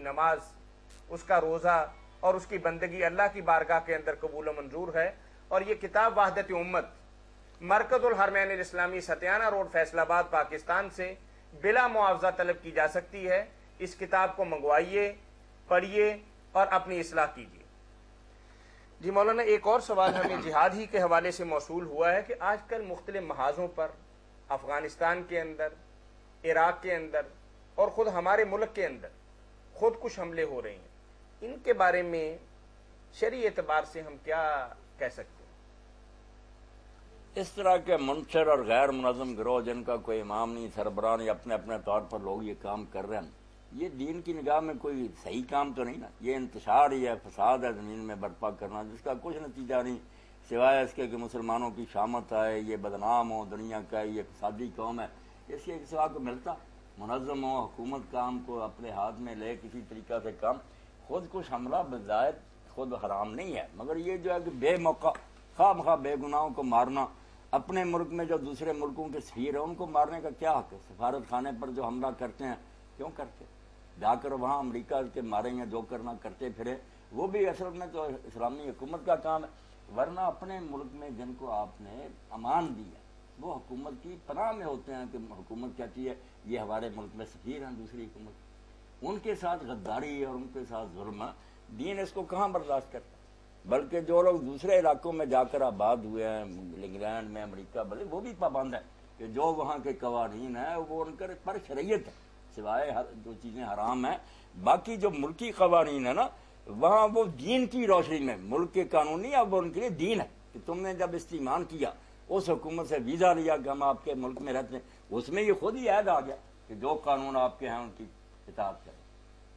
نماز، اس کا روزہ اور اس کی بندگی اللہ کی بارگاہ کے اندر قبول و منظور ہے۔ اور یہ کتاب وحدت امت مرکز الحرمین الاسلامی ستیانہ روڈ فیصل آباد پاکستان سے بلا معاوضہ طلب کی جا سکتی ہے۔ اس کتاب کو منگوائیے، پڑھیے اور اپنی اصلاح کیجیے۔ جی مولانا، ایک اور سوال ہمیں جہاد ہی کے حوالے سے موصول ہوا ہے کہ آج کل مختلف محاذوں پر افغانستان کے اندر، عراق کے اندر اور خود ہمارے ملک کے اندر خود کش حملے ہو رہے ہیں، ان کے بارے میں شرعی اعتبار سے ہم کیا کہہ سکتے ہیں؟ اس طرح کے منشر اور غیر منظم گروہ جن کا کوئی امام نہیں، سربراہ نہیں، اپنے اپنے طور پر لوگ یہ کام کر رہے ہیں، یہ دین کی نگاہ میں کوئی صحیح کام تو نہیں نا۔ یہ انتشار ہی ہے، فساد ہے زمین میں برپا کرنا، جس کا کچھ نتیجہ نہیں سوائے اس کے کہ مسلمانوں کی شامت آئے، یہ بدنام ہو، دنیا کا یہ اقتصادی قوم ہے، اس کے سوا کو ملتا منظم ہو، حکومت کام کو اپنے ہاتھ میں لے کسی طریقہ سے کام۔ خود کش حملہ بذات خود حرام نہیں ہے، مگر یہ جو ہے کہ بے موقع خواہ مخواہ بے گناہوں کو مارنا، اپنے ملک میں جو دوسرے ملکوں کے سفیر ہیں ان کو مارنے کا کیا حق ہے؟ سفارت خانے پر جو حملہ کرتے ہیں کیوں کرتے؟ جا کر وہاں امریکہ کے ماریں یا جو کرنا کرتے پھرے، وہ بھی اصل میں تو اسلامی حکومت کا کام ہے۔ ورنہ اپنے ملک میں جن کو آپ نے امان دی ہے وہ حکومت کی پناہ میں ہوتے ہیں کہ حکومت کہتی ہے یہ ہمارے ملک میں سفیر ہیں دوسری حکومت، ان کے ساتھ غداری اور ان کے ساتھ ظلم، دین اس کو کہاں برداشت کرتا؟ بلکہ جو لوگ دوسرے علاقوں میں جا کر آباد ہوئے ہیں، انگلینڈ میں، امریکہ بلے، وہ بھی پابند ہیں کہ جو وہاں کے قوانین ہیں وہ ان پر شریعت ہے، سوائے جو چیزیں حرام ہیں، باقی جو ملکی قوانین ہیں نا وہاں وہ دین کی روشنی میں، ملک کے قانون نہیں، اب ان کے لیے دین ہے کہ تم نے جب استعمال کیا، اس حکومت سے ویزا لیا کہ ہم آپ کے ملک میں رہتے ہیں، اس میں یہ خود ہی عہد آ گیا کہ جو قانون آپ کے ہیں ان کی اطاعت کریں۔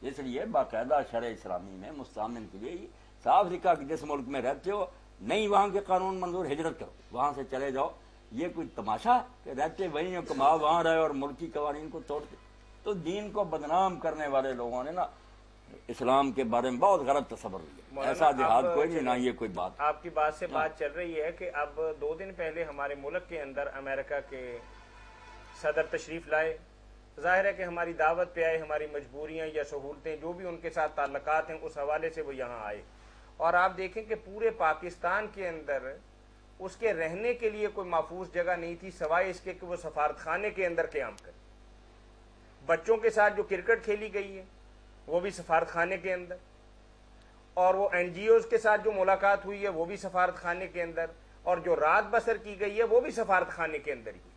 اس لیے باقاعدہ شرع اسلامی میں مستعمن کے لیے یہ صاف لکھا کہ جس ملک میں رہتے ہو نہیں وہاں کے قانون منظور، ہجرت کرو، وہاں سے چلے جاؤ۔ یہ کوئی تماشا ہے کہ رہتے وہیں ہو، کما وہاں رہے اور ملکی قوانین کو توڑتے؟ تو دین کو بدنام کرنے والے لوگوں نے نا اسلام کے بارے میں بہت غلط تصور لیا، ایسا جہاد کوئی نہیں، نہ یہ کوئی بات۔ آپ کی بات سے بات چل رہی ہے کہ اب 2 دن پہلے ہمارے ملک کے اندر امریکہ کے صدر تشریف لائے، ظاہر ہے کہ ہماری دعوت پہ آئے، ہماری مجبوریاں یا سہولتیں جو بھی ان کے ساتھ تعلقات ہیں اس حوالے سے وہ یہاں آئے، اور آپ دیکھیں کہ پورے پاکستان کے اندر اس کے رہنے کے لیے کوئی محفوظ جگہ نہیں تھی سوائے اس کے کہ وہ سفارت خانے کے اندر قیام کرے۔ بچوں کے ساتھ جو کرکٹ کھیلی گئی ہے وہ بھی سفارت خانے کے اندر، اور وہ این جی اوز کے ساتھ جو ملاقات ہوئی ہے وہ بھی سفارت خانے کے اندر، اور جو رات بسر کی گئی ہے وہ بھی سفارت خانے کے اندر ہی ہوئی،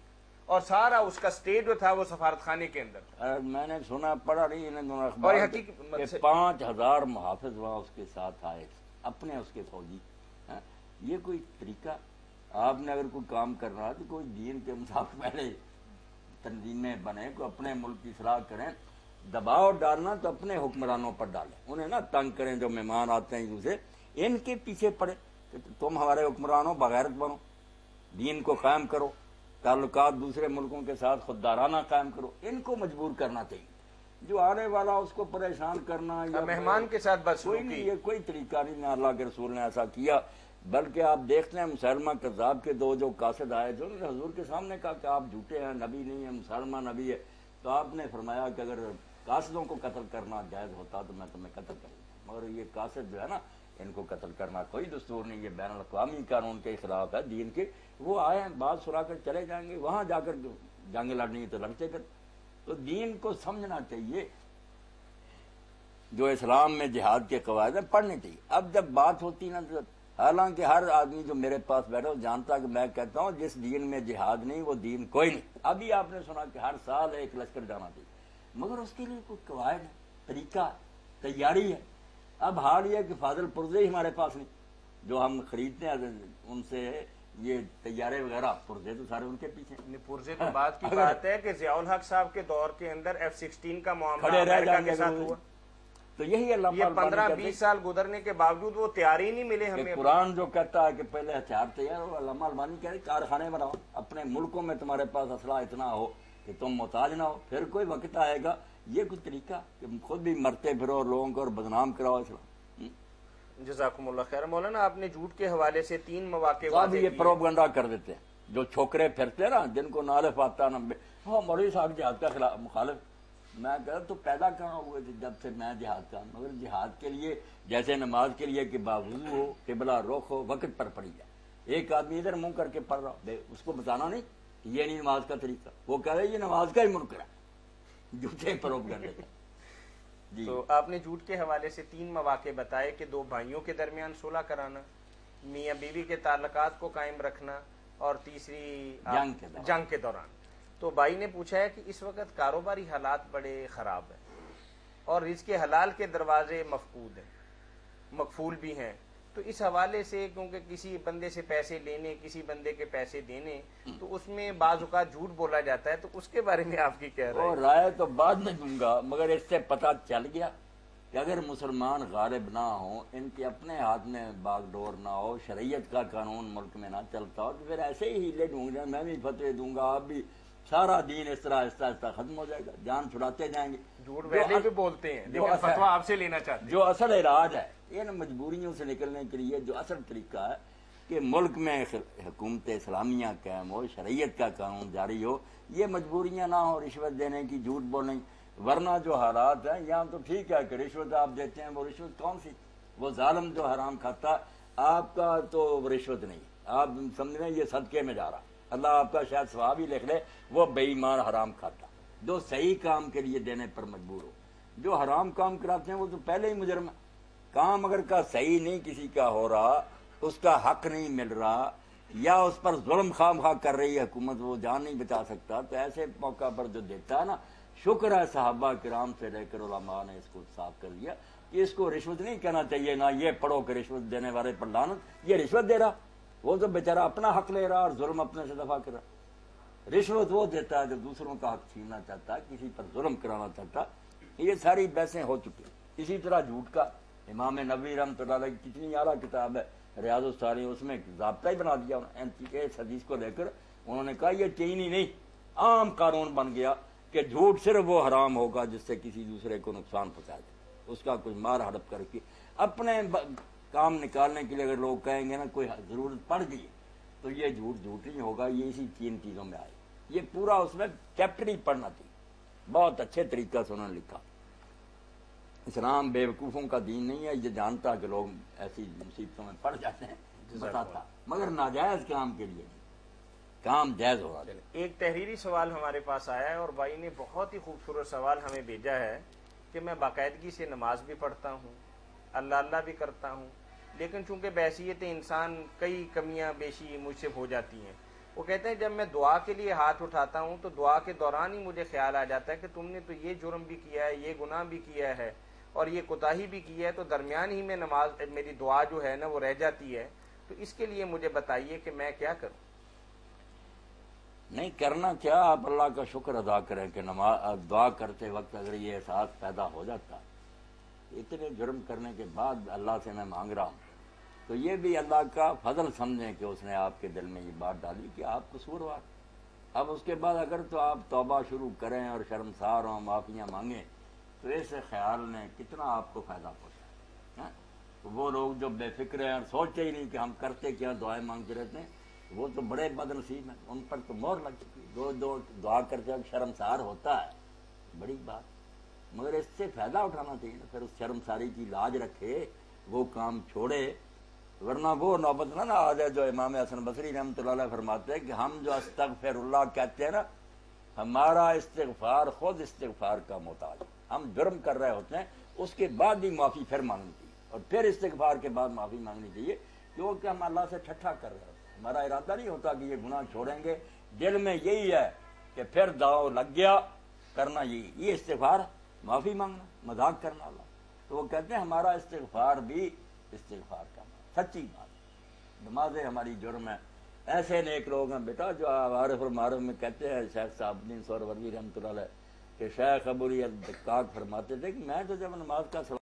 اور سارا اس کا اسٹے جو تھا وہ سفارت خانے کے اندر تھا۔ میں نے سنا پڑھا نہیں انہیں دونوں اور اخبار یہ کہ حقیقت 5000 محافظ وہاں اس کے ساتھ آئے اپنے اس کے فوجی۔ یہ کوئی طریقہ؟ آپ نے اگر کوئی کام کرنا ہے تو کوئی دین کے مطابق پہلے تنظیمیں بنے، کو اپنے ملک کی اصلاح کریں، دباؤ ڈالنا تو اپنے حکمرانوں پر ڈالیں، انہیں نہ تنگ کریں، جو مہمان آتے ہیں دوسرے ان کے پیچھے پڑے کہ تم ہمارے حکمران ہو، بغیرت بنو، دین کو قائم کرو، تعلقات دوسرے ملکوں کے ساتھ خوددارانہ قائم کرو، ان کو مجبور کرنا چاہیے۔ جو آنے والا اس کو پریشان کرنا یا مہمان کے ساتھ بس کوئی نہیں، یہ کوئی طریقہ نہیں، نہ اللہ کے رسول نے ایسا کیا۔ بلکہ آپ دیکھتے ہیں مسلمہ کذاب کے 2 جو قاصد آئے جو انہوں نے حضور کے سامنے کہا کہ آپ جھوٹے ہیں، نبی نہیں ہیں، مسلمہ نبی ہے، تو آپ نے فرمایا کہ اگر قاصدوں کو قتل کرنا جائز ہوتا تو میں تمہیں قتل کر دیتا، مگر یہ قاصد جو ہے نا ان کو قتل کرنا کوئی دستور نہیں، یہ بین الاقوامی قانون کے خلاف ہے دین کے۔ وہ آئے ہیں بات سنا کر چلے جائیں گے، وہاں جا کر جنگ لڑنی تو لڑتے کر۔ تو دین کو سمجھنا چاہیے، جو اسلام میں جہاد کے قواعد ہیں پڑھنے چاہیے۔ اب جب بات ہوتی نا، حالانکہ ہر آدمی جو میرے پاس بیٹھا وہ جانتا کہ میں کہتا ہوں جس دین میں جہاد نہیں وہ دین کوئی نہیں۔ ابھی آپ نے سنا کہ ہر سال ایک لشکر جانا چاہیے، مگر اس کے لیے کوئی قواعد ہے، طریقہ ہے، تیاری ہے۔ اب حال یہ ہے کہ فاضل پرزے ہی ہمارے پاس نہیں، جو ہم خریدتے ہیں ان سے یہ تیارے وغیرہ، پرزے تو سارے ان کے پیچھے۔ پرزے تو بات کی بات ہے کہ ضیاء الحق صاحب کے دور کے اندر F-16 کا معاملہ کھڑے رہ امریکہ جائیں کے گے ساتھ ہوا، تو یہی اللہ یہ 15-20 سال گزرنے کے باوجود وہ تیاری نہیں ملے ہمیں۔ قرآن جو کہتا ہے کہ پہلے ہتھیار تیار ہو، علامہ البانی کہہ رہے کارخانے بناؤ، اپنے ملکوں میں تمہارے پاس اسلحہ اتنا ہو کہ تم محتاج نہ ہو، پھر کوئی وقت آئے گا۔ یہ کوئی طریقہ کہ خود بھی مرتے پھرو اور لوگوں کو اور بدنام کراؤ اسلام۔ جزاکم اللہ خیر۔ مولانا آپ نے جھوٹ کے حوالے سے 3 مواقع اب یہ پروپیگنڈا کر دیتے ہیں جو چھوکرے پھرتے ہیں نا، جن کو نہ الف آتا نہ ہاں مولوی صاحب جہاد کا خلاف مخالف، میں کہا تو پیدا کہاں ہوئے تھے؟ جب سے میں جہاد کا، مگر جہاد کے لیے جیسے نماز کے لیے کہ باوضو ہو، قبلہ رخ ہو، وقت پر پڑھی جائے۔ ایک آدمی ادھر منہ کر کے پڑھ رہا، اس کو بتانا نہیں کہ یہ نہیں نماز کا طریقہ، وہ کہہ رہے یہ نماز کا ہی منکر ہے، جھوٹے فروغ کر دیتے ہیں۔ جی تو آپ نے جھوٹ کے حوالے سے 3 مواقع بتائے کہ 2 بھائیوں کے درمیان صلح کرانا، میاں بیوی کے تعلقات کو قائم رکھنا، اور تیسری جنگ کے دوران۔ تو بھائی نے پوچھا ہے کہ اس وقت کاروباری حالات بڑے خراب ہیں اور رزق حلال کے دروازے مفقود ہیں، مقفول بھی ہیں، تو اس حوالے سے کیونکہ کسی بندے سے پیسے لینے، کسی بندے کے پیسے دینے، تو اس میں بعض اوقات جھوٹ بولا جاتا ہے، تو اس کے بارے میں آپ کی کہہ رہے ہیں؟ اور رائے تو بعد میں دوں گا، مگر اس سے پتہ چل گیا کہ اگر مسلمان غالب نہ ہوں، ان کے اپنے ہاتھ میں باغ ڈور نہ ہو، شریعت کا قانون ملک میں نہ چلتا ہو، تو پھر ایسے ہی ہیلے ڈھونڈ جائیں، میں بھی فتوے دوں گا، آپ بھی، سارا دین اس طرح آہستہ آہستہ ختم ہو جائے گا، جان چھڑاتے جائیں گے۔ جھوٹ ویسے بھی بولتے ہیں، لیکن فتویٰ آپ سے لینا چاہتے ہیں۔ جو اصل علاج ہے ان مجبوریوں سے نکلنے کے لیے، جو اصل طریقہ ہے کہ ملک میں حکومت اسلامیہ قائم ہو، شریعت کا قانون جاری ہو، یہ مجبوریاں نہ ہو رشوت دینے کی، جھوٹ بولنے کی۔ ورنہ جو حالات ہیں یہاں تو ٹھیک ہے کہ رشوت آپ دیتے ہیں، وہ رشوت کون سی؟ وہ ظالم جو حرام کھاتا، آپ کا تو رشوت نہیں، آپ سمجھ لیں یہ صدقے میں جا رہا، اللہ آپ کا شاید ثواب ہی لکھ لے، وہ بے ایمان حرام کھاتا جو صحیح کام کے لیے دینے پر مجبور ہو۔ جو حرام کام کراتے ہیں وہ تو پہلے ہی مجرم ہے۔ کام اگر کا صحیح نہیں کسی کا ہو رہا، اس کا حق نہیں مل رہا، یا اس پر ظلم خواہ خواہ کر رہی ہے حکومت، وہ جان نہیں بچا سکتا، تو ایسے موقع پر جو دیتا ہے نا، شکر ہے صحابہ کرام سے لے کر علماء نے اس کو صاف کر دیا کہ اس کو رشوت نہیں کہنا چاہیے، نہ یہ پڑھو کہ رشوت دینے والے پر لعنت، یہ رشوت دے رہا، وہ تو بیچارہ اپنا حق لے رہا اور ظلم اپنے سے دفع کر رہا۔ رشوت وہ دیتا ہے جو دوسروں کا حق چھیننا چاہتا ہے، کسی پر ظلم کرانا چاہتا ہے۔ یہ ساری بحثیں ہو چکی ہیں۔ اسی طرح جھوٹ کا، امام نووی رحمۃ اللہ علیہ کی کتنی اعلیٰ کتاب ہے ریاض الصالحین، اس میں ضابطہ ہی بنا دیا اس حدیث کو لے کر، انہوں نے کہا یہ چینی نہیں، عام قانون بن گیا کہ جھوٹ صرف وہ حرام ہوگا جس سے کسی دوسرے کو نقصان پہنچایا جائے، اس کا کوئی مار ہڑپ کر کے اپنے کام نکالنے کے لیے اگر لوگ کہیں گے نا کوئی ضرورت پڑ گئی تو یہ جھوٹ نہیں ہوگا، یہ اسی 3 چیزوں میں آئے۔ یہ پورا اس میں چیپٹر ہی پڑھنا چاہیے، بہت اچھے طریقہ سے انہوں نے لکھا۔ اسلام بے وقوفوں کا دین نہیں ہے، یہ جانتا کہ لوگ ایسی مصیبتوں میں پڑ جاتے ہیں، بتاتا، مگر ناجائز کام کے لیے کام جائز ہو رہا ہے۔ ایک تحریری سوال ہمارے پاس آیا ہے اور بھائی نے بہت ہی خوبصورت سوال ہمیں بھیجا ہے کہ میں باقاعدگی سے نماز بھی پڑھتا ہوں، اللہ اللہ بھی کرتا ہوں، لیکن چونکہ بحیثیت انسان کئی کمیاں بیشی مجھ سے ہو جاتی ہیں۔ وہ کہتے ہیں جب میں دعا کے لیے ہاتھ اٹھاتا ہوں تو دعا کے دوران ہی مجھے خیال آ جاتا ہے کہ تم نے تو یہ جرم بھی کیا ہے، یہ گناہ بھی کیا ہے اور یہ کوتاہی بھی کی ہے، تو درمیان ہی میں نماز میری دعا جو ہے نا وہ رہ جاتی ہے، تو اس کے لیے مجھے بتائیے کہ میں کیا کروں؟ نہیں کرنا کیا، آپ اللہ کا شکر ادا کریں کہ نماز دعا کرتے وقت اگر یہ احساس پیدا ہو جاتا، اتنے جرم کرنے کے بعد اللہ سے میں مانگ رہا ہوں، تو یہ بھی اللہ کا فضل سمجھیں کہ اس نے آپ کے دل میں یہ بات ڈالی کہ آپ قصوروار۔ اب اس کے بعد اگر تو آپ توبہ شروع کریں اور شرمسار ہوں، معافیاں مانگیں، تو اس خیال نے کتنا آپ کو فائدہ پہنچا ہے۔ وہ لوگ جو بے فکر ہیں اور سوچتے ہی نہیں کہ ہم کرتے کیا، دعائیں مانگتے رہتے ہیں، وہ تو بڑے بد نصیب ہیں، ان پر تو مہر لگ چکی۔ دو دعا کرتے وقت شرمسار ہوتا ہے، بڑی بات، مگر اس سے فائدہ اٹھانا چاہیے نا، پھر اس شرمساری کی لاج رکھے، وہ کام چھوڑے، ورنہ وہ نوبت نہ آ جائے جو امام حسن بصری رحمۃ اللہ علیہ فرماتے ہیں کہ ہم جو استغفر اللہ کہتے ہیں نا، ہمارا استغفار خود استغفار کا محتاج، ہم جرم کر رہے ہوتے ہیں، اس کے بعد بھی معافی پھر مانگنی چاہیے، اور پھر استغفار کے بعد معافی مانگنی چاہیے، کیونکہ ہم اللہ سے ٹھٹھا کر رہے ہوتے ہیں، ہمارا ارادہ نہیں ہوتا کہ یہ گناہ چھوڑیں گے، دل میں یہی ہے کہ پھر داؤ لگ گیا، کرنا یہ استغفار، معافی مانگنا، مذاق کرنا اللہ۔ تو وہ کہتے ہیں ہمارا استغفار بھی استغفار کا سچی بات، نمازیں ہماری جرم ہے۔ ایسے نیک لوگ ہیں بیٹا جو عارف المعارف میں کہتے ہیں، شیخ صاحب الدین سہروردی رحمۃ اللہ علیہ کہ شیخ ابو علی الدقاق فرماتے تھے کہ میں تو جب نماز کا